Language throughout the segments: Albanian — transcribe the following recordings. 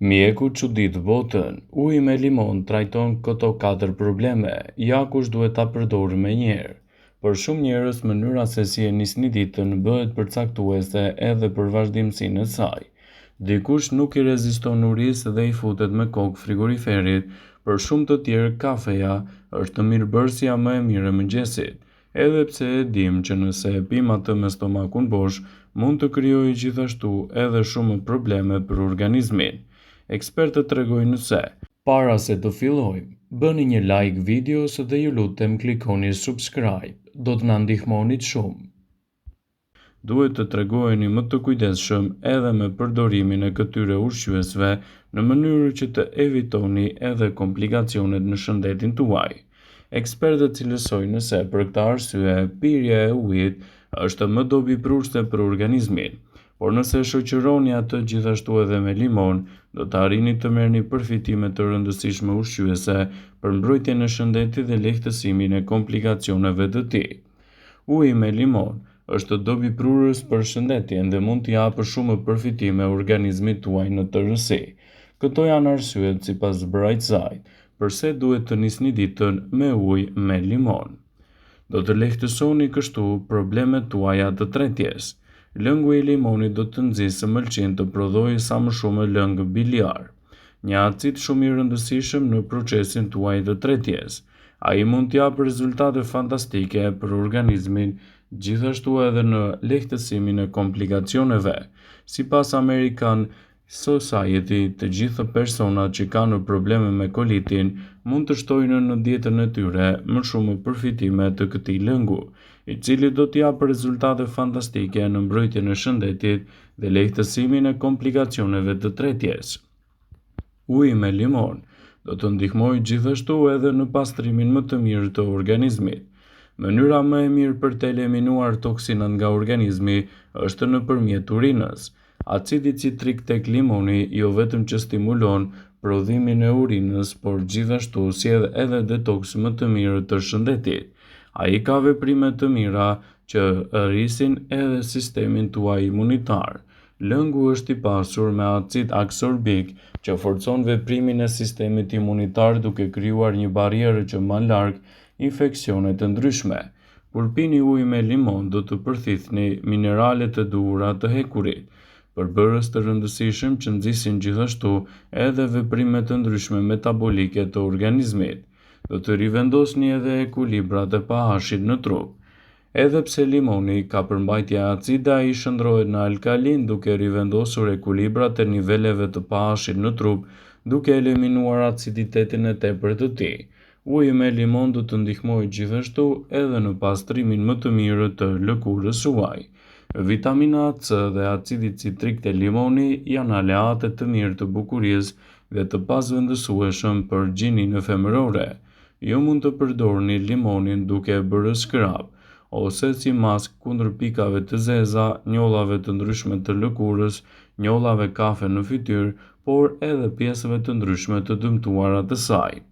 Mjeku çudit botën, uji me limon trajton këto 4 probleme, ja kush duhet ta përdorë më njëherë. Për shumë njerëz, mënyra se si e nisni ditën bëhet përcaktuese edhe për vazhdimsinë e saj. Dikush nuk i reziston urisë dhe i futet me kokë frigoriferit, për shumë të tjerë kafeja është mirëbërësja më e mirë e mëngjesit, edhe pse e dim që nëse e pim atë me stomakun bosh, mund të krijojë gjithashtu edhe shumë probleme për organizmin. Ekspertët tregojnë se, para se të fillojmë, bëni një like videos dhe ju lutem klikoni subscribe, do të na ndihmonit shumë. Duhet të tregoheni më të kujdesshëm edhe me përdorimin e këtyre ushqyesve në mënyrë që të evitoni edhe komplikacionet në shëndetin tuaj. Ekspertët cilësojnë se për këtë arsye pirja e ujit është më dobiprurse për organizmin, por nëse shoqëroni atë gjithashtu edhe me limon, do të arrini të merrni përfitime të rëndësishme ushqyese për mbrojtjen e shëndetit dhe lehtësimin e komplikacioneve të tij. Uji me limon është dobiprurës për shëndetjen dhe mund t'i japë shumë përfitime organizmit tuaj në tërësi. Këto janë arsyet sipas Brightside, përse duhet të nisni ditën me ujë me limon. Do të lehtësoni kështu problemet tuaja të tretjes. Lëngu i limonit do të nxjisë mëlçin të prodhojë sa më shumë lëng biliar, një acid shumë i rëndësishëm në procesin tuaj të tretjes. Ai mund të japë rezultate fantastike për organizmin, gjithashtu edhe në lehtësimin e komplikacioneve. Sipas American Society, të gjithë personat që kanë probleme me kolitin mund të shtojnë në dietën e tyre më shumë përfitime të këtij lëngu, i cili do të japë rezultate fantastike në mbrojtjen e shëndetit dhe lehtësimin e komplikacioneve të tretjes. Uji me limon do të ndihmojë gjithashtu edhe në pastrimin më të mirë të organizmit. Mënyra më e mirë për të eliminuar toksinat nga organizmi është nëpërmjet urinës. Acidi citrik tek limoni jo vetëm që stimulon prodhimin e urinës, por gjithashtu sjell edhe detoks më të mirë të shëndetit. Ai ka veprime të mira që rrisin edhe sistemin tuaj imunitar. Lëngu është i pasur me acid aksorbik që forcon veprimin e sistemit imunitar duke krijuar një barierë që mban larg infeksione të ndryshme. Kur pini ujë me limon, do të përthithni mineralet e duhura të hekurit, përbërës të rëndësishëm që nxisin gjithashtu edhe veprime të ndryshme metabolike të organizmit. Do të rivendosni edhe ekuilibrat e pH-it në trup. Edhe pse limoni ka përmbajtje acide, ai shndrohet në alkalin duke rivendosur ekuilibrat e niveleve të pH-it në trup, duke eliminuar aciditetin e tepërt të tij. Uji me limon do të ndihmojë gjithashtu edhe në pastrimin më të mirë të lëkurës suaj. Vitamina C dhe acidi citrik të limoni janë aleate të mirë të bukurisë dhe të pasvendësueshëm për gjininë femërore. Ju mund të përdorni limonin duke e bërë skrap, ose si maskë kundër pikave të zeza, njollave të ndryshme të lëkurës, njollave kafe në fytyrë, por edhe pjesëve të ndryshme të dëmtuara të saj.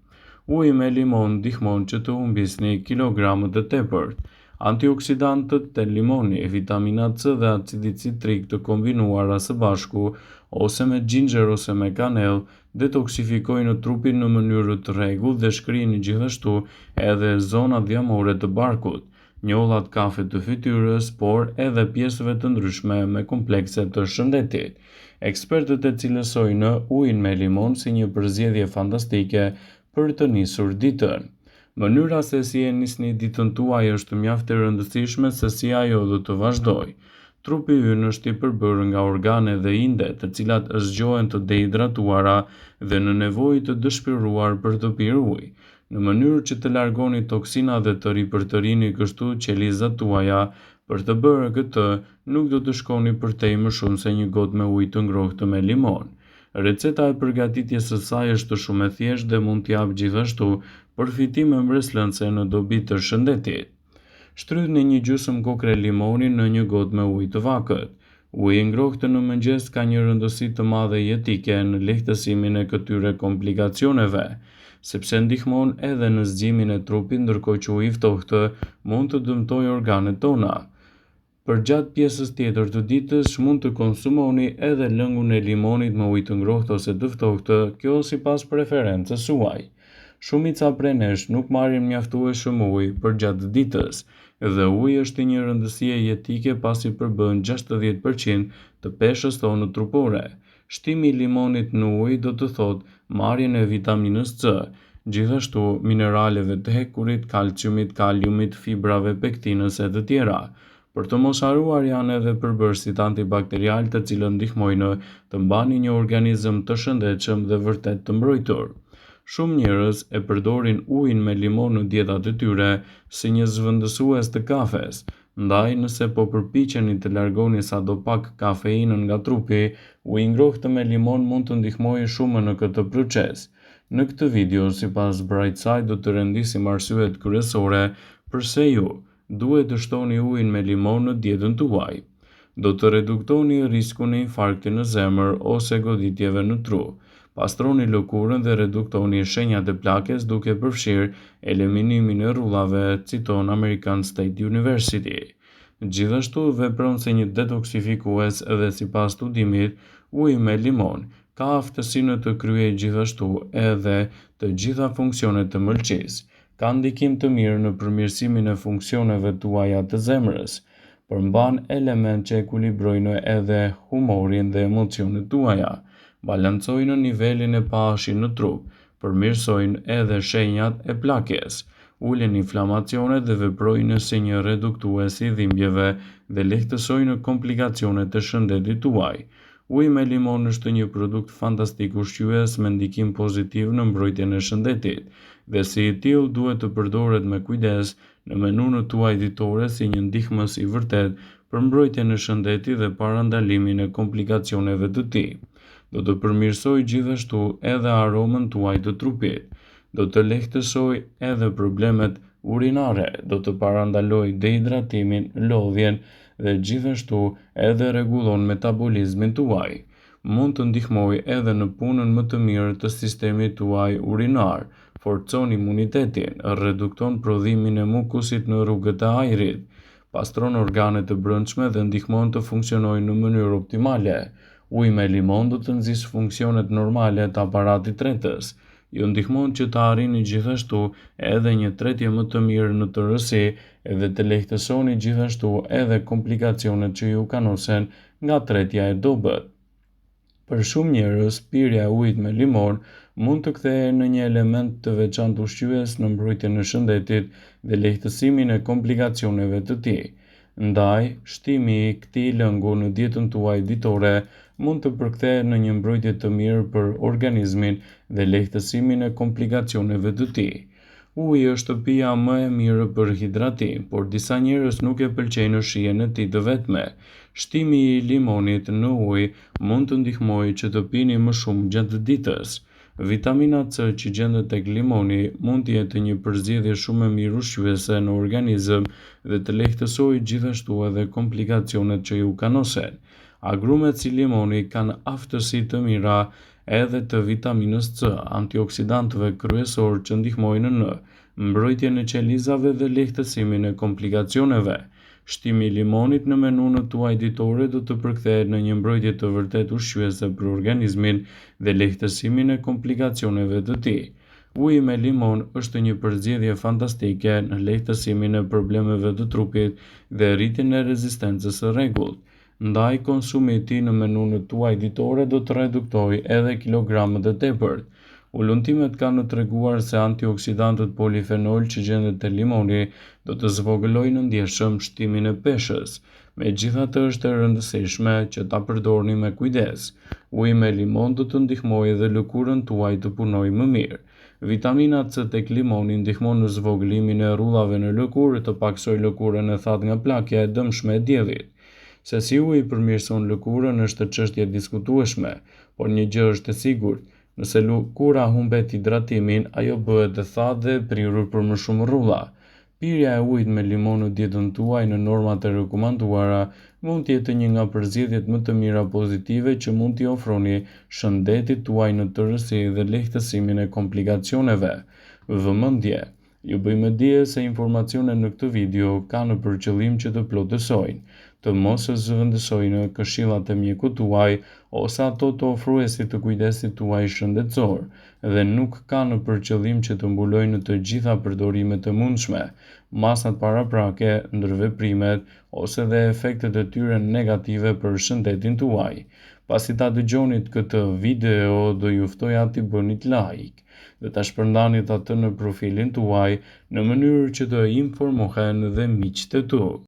Uji me limon ndihmon që të humbisni kilogramët e tepërt. Antioksidantët e limoni, vitamina C dhe acidi citrik të kombinuara së bashku, ose me ginger ose me kanell, detoksifikojnë trupin në mënyrë të rregullt dhe shkrijnë gjithashtu edhe zonat dhjamore të barkut, njollat kafe të fytyrës, por edhe pjesëve të ndryshme me komplekse të shëndetit. Ekspertët e cilësojnë ujin me limon si një përzgjedhje fantastike për të nisur ditën. Mënyra se si e nisni ditën tuaj është mjaft e rëndësishme se si ajo do të vazhdojë. Trupi ynë është i përbërë nga organe dhe inde, të cilat zgjohen të dehidratuara dhe në nevojë të dëshpëruar për të pirë ujë, në mënyrë që të largoni toksina dhe të ripërtërini kështu qelizat tuaja. Për të bërë këtë, nuk do të shkoni përtej më shumë se një gotë me ujë të ngrohtë me limon. Receta e përgatitjes së saj është shumë e thjeshtë dhe mund t'jap gjithashtu përfitime mbreslënse në dobi të shëndetit. Shtrydhni një gjysmë kokre limoni në një gotë me ujë të vakët. Uji i ngrohtë në mëngjes ka një rëndësi të madhe jetike në lehtësimin e këtyre komplikacioneve, sepse ndihmon edhe në zgjimin e trupit, ndërkohë që uji i ftohtë mund të dëmtojë organet tona. Përgjatë pjesës tjetër të ditës mund të konsumoni edhe lëngun e limonit me ujë të ngrohtë ose të ftohtë, kjo sipas preferencës suaj. Shumica prej nesh nuk marrin mjaftueshëm ujë përgjatë ditës, dhe uji është një rëndësie jetike pasi përbën 60% të peshës tonë trupore. Shtimi i limonit në ujë do të thotë marrjen e vitaminës C, gjithashtu mineraleve të hekurit, kalciumit, kaliumit, fibrave, pektinës e të tjera. Për të mos haruar janë edhe përbërësit antibakterial të cilët ndihmojnë të mbani një organizëm të shëndetshëm dhe vërtet të mbrojtur. Shumë njerëz e përdorin ujin me limon në dietat e tyre si një zëvendësues të kafes. Ndaj, nëse po përpiqeni të largoni sadopak kafeinën nga trupi, uji i ngrohtë me limon mund të ndihmojë shumë në këtë proces. Në këtë video, sipas Brightside, do të rendisim arsyet kryesore pse ju duhet të shtoni ujin me limon në dietën tuaj. Do të reduktoni riskun e infarktit në zemër ose goditjeve në tru. Pastroni lëkurën dhe reduktoni shenjat e plakes duke përfshirë eliminimin e rrullave, citon American State University. Gjithashtu vepron si një detoksifikues dhe sipas studimit, uji me limon ka aftësinë të kryejë gjithashtu edhe të gjitha funksionet të mëlçisë. Ka ndikim të mirë në përmirësimin e funksioneve tuaja të zemrës, përmban element që ekuilibrojnë edhe humorin dhe emocionet tuaja, balancojnë nivelin e pH-it në trup, përmirësojnë edhe shenjat e plakjes, ulen inflamacionet dhe veprojnë si një reduktues i dhimbjeve dhe lehtësojnë komplikacionet të shëndetit tuaj. Uji me limon është një produkt fantastik ushqyes me ndikim pozitiv në mbrojtjen e shëndetit, dhe si i tillë duhet të përdoret me kujdes në menunët tuaj ditore si një ndihmës i vërtet për mbrojtjen e shëndetit dhe parandalimin e komplikacioneve të tij. Do të përmirësoj gjithashtu edhe aromën tuaj të trupit. Do të lehtësoj edhe problemet urinare, do të parandaloj dehidratimin, lodhjen dhe gjithashtu edhe rregullon metabolizmin tuaj. Mund të ndihmoj edhe në punën më të mirë të sistemit tuaj urinar, forcon imunitetin, redukton prodhimin e mukusit në rrugët e ajrit, pastron organet e brendshme dhe ndihmon të funksionojnë në mënyrë optimale. Uji me limon do të nxjisë funksionet normale të aparatit tretës. Ju ndihmon që të arrini gjithashtu edhe një tretje më të mirë në tërësi edhe të lehtësoni gjithashtu edhe komplikacionet që ju kanosen nga tretja e dobët. Për shumë njerëz, pirja e ujit me limon mund të kthehej në një element të veçantë ushqyes në mbrojtjen e shëndetit dhe lehtësimin e komplikacioneve të tij. Ndaj, shtimi i këtij lëngu në dietën tuaj ditore mund të përkthehet në një mbrojtje të mirë për organizmin dhe lehtësimin e komplikacioneve të tij. Uji është shtëpia më e mirë për hidratim, por disa njerëz nuk e pëlqejnë shijen e tij të vetme. Shtimi i limonit në ujë mund të ndihmojë që të pini më shumë gjatë ditës. Vitamina C që gjendet tek limoni mund të jetë një përzgjedhje shumë e mirë ushqyese në organizëm dhe të lehtësojë gjithashtu edhe komplikacionet që ju kanosen. Agrumet si limoni kanë aftësi të mira edhe të vitaminës C, antioksidantëve kryesor që ndihmojnë në mbrojtjen e qelizave dhe lehtësimin e komplikacioneve. Shtimi i limonit në menunët tuaj ditore do të përkthehet në një mbrojtje të vërtet ushqyese për organizmin dhe lehtësimin e komplikacioneve të tij. Uji me limon është një përzgjedhje fantastike në lehtësimin e problemeve të trupit dhe rritjen e rezistencës së rregullt. Ndaj, konsumi i tij në menunët tuaj ditore do të reduktojë edhe kilogramat e tepërt. Ullumtimet kanë të treguar se antioksidantët polifenol që gjendet te limoni do të zvogëlojnë ndjeshëm shtimin e peshës. Megjithatë, është e rëndësishme që ta përdorni me kujdes. Uji me limon do të ndihmojë edhe lëkurën tuaj të punojë më mirë. Vitamina C tek limoni ndihmon në zvogëlimin e rrullave në lëkurë, të paksojë lëkurën e thatë nga plakja e dëmshme e diellit. Se si uji përmirëson lëkurën është çështje e diskutueshme, por një gjë është e sigurt. Nëse lëkura humbet hidratimin, ajo bëhet e thatë dhe e prirur për më shumë rrulla. Pirja e ujit me limon në dietën tuaj në normat e rekomanduara mund të jetë një nga përzgjedhjet më të mira pozitive që mund t'i ofroni shëndetit tuaj në tërësi dhe lehtësimin e komplikacioneve. Vëmendje. Ju bëjmë dije se informacionet në këtë video kanë për qëllim që të plotësojnë, të mos zëvendësojnë këshillat e mjekut tuaj ose ato të ofruesit të kujdesit tuaj shëndetësor dhe nuk kanë për qëllim që të mbulojnë të gjitha përdorimet e mundshme, masat paraprake, ndërveprimet ose dhe efektet e tyre negative për shëndetin tuaj. Pasi ta dëgjonit këtë video, do ju ftoja t'i bënit like dhe ta shpërndanit atë në profilin tuaj në mënyrë që të informohen dhe miqtë e tu.